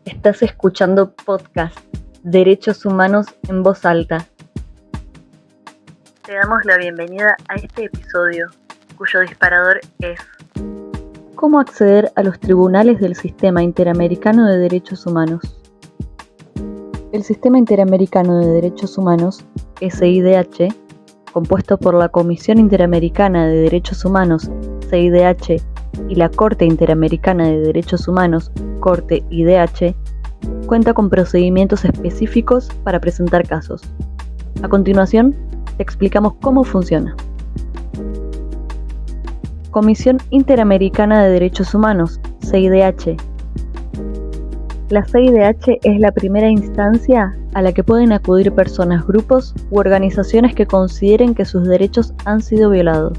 Estás escuchando podcast Derechos Humanos en Voz Alta. Te damos la bienvenida a este episodio, cuyo disparador es ¿cómo acceder a los tribunales del Sistema Interamericano de Derechos Humanos? El Sistema Interamericano de Derechos Humanos, SIDH, compuesto por la Comisión Interamericana de Derechos Humanos, CIDH, y la Corte Interamericana de Derechos Humanos, Corte IDH, cuenta con procedimientos específicos para presentar casos. A continuación, te explicamos cómo funciona. Comisión Interamericana de Derechos Humanos, CIDH. La CIDH es la primera instancia a la que pueden acudir personas, grupos u organizaciones que consideren que sus derechos han sido violados.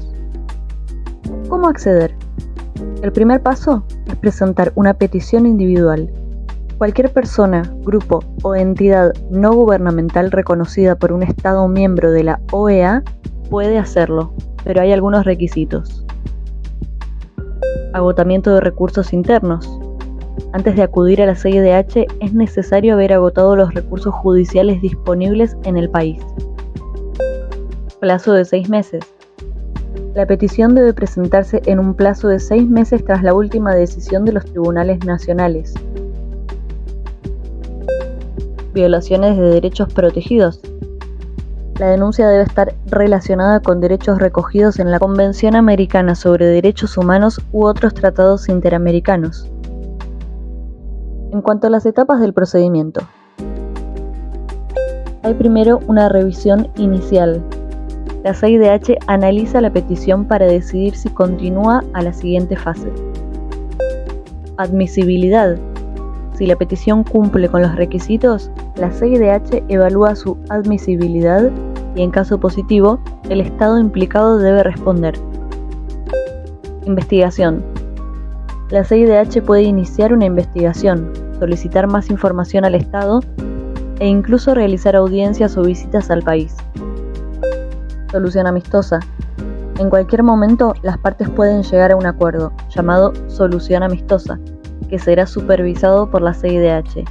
¿Cómo acceder? El primer paso es presentar una petición individual. Cualquier persona, grupo o entidad no gubernamental reconocida por un Estado miembro de la OEA puede hacerlo, pero hay algunos requisitos. Agotamiento de recursos internos. Antes de acudir a la CIDH es necesario haber agotado los recursos judiciales disponibles en el país. Plazo de 6 meses. La petición debe presentarse en un plazo de 6 meses tras la última decisión de los tribunales nacionales. Violaciones de derechos protegidos. La denuncia debe estar relacionada con derechos recogidos en la Convención Americana sobre Derechos Humanos u otros tratados interamericanos. En cuanto a las etapas del procedimiento, hay primero una revisión inicial. La CIDH analiza la petición para decidir si continúa a la siguiente fase. Admisibilidad. Si la petición cumple con los requisitos, la CIDH evalúa su admisibilidad y, en caso positivo, el Estado implicado debe responder. Investigación. La CIDH puede iniciar una investigación, solicitar más información al Estado e incluso realizar audiencias o visitas al país. Solución amistosa. En cualquier momento, las partes pueden llegar a un acuerdo, llamado solución amistosa, que será supervisado por la CIDH.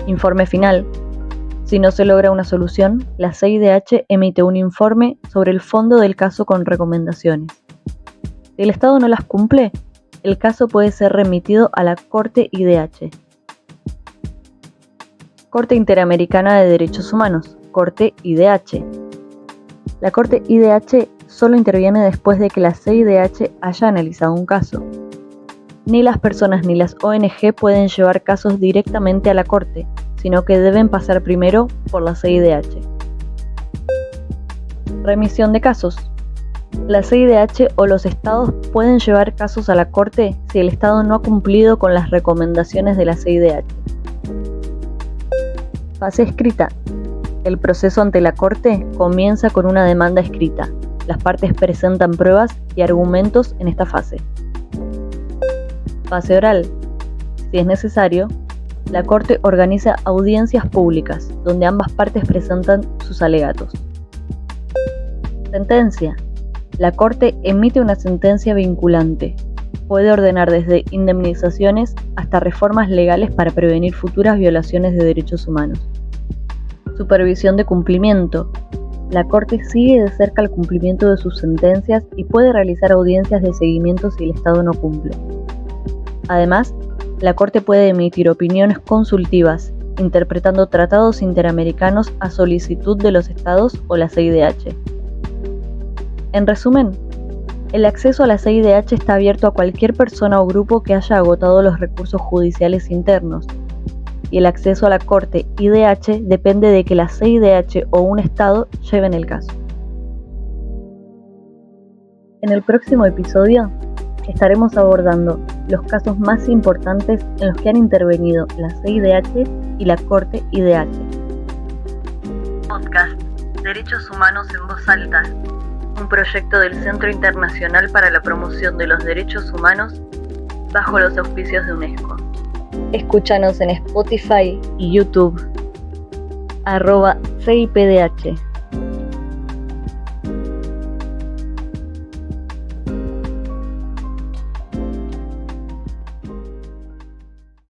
Informe final. Si no se logra una solución, la CIDH emite un informe sobre el fondo del caso con recomendaciones. Si el Estado no las cumple, el caso puede ser remitido a la Corte IDH. Corte Interamericana de Derechos Humanos, Corte IDH. La Corte IDH solo interviene después de que la CIDH haya analizado un caso. Ni las personas ni las ONG pueden llevar casos directamente a la Corte, sino que deben pasar primero por la CIDH. Remisión de casos. La CIDH o los estados pueden llevar casos a la Corte si el Estado no ha cumplido con las recomendaciones de la CIDH. Fase escrita. El proceso ante la Corte comienza con una demanda escrita. Las partes presentan pruebas y argumentos en esta fase. Fase oral. Si es necesario, la Corte organiza audiencias públicas, donde ambas partes presentan sus alegatos. Sentencia. La Corte emite una sentencia vinculante. Puede ordenar desde indemnizaciones hasta reformas legales para prevenir futuras violaciones de derechos humanos. Supervisión de cumplimiento. La Corte sigue de cerca el cumplimiento de sus sentencias y puede realizar audiencias de seguimiento si el Estado no cumple. Además, la Corte puede emitir opiniones consultivas, interpretando tratados interamericanos a solicitud de los Estados o la CIDH. En resumen, el acceso a la CIDH está abierto a cualquier persona o grupo que haya agotado los recursos judiciales internos, y el acceso a la Corte IDH depende de que la CIDH o un Estado lleven el caso. En el próximo episodio estaremos abordando los casos más importantes en los que han intervenido la CIDH y la Corte IDH. Podcast Derechos Humanos en Voz Alta, un proyecto del Centro Internacional para la Promoción de los Derechos Humanos bajo los auspicios de UNESCO. Escúchanos en Spotify y YouTube, @CIPDH.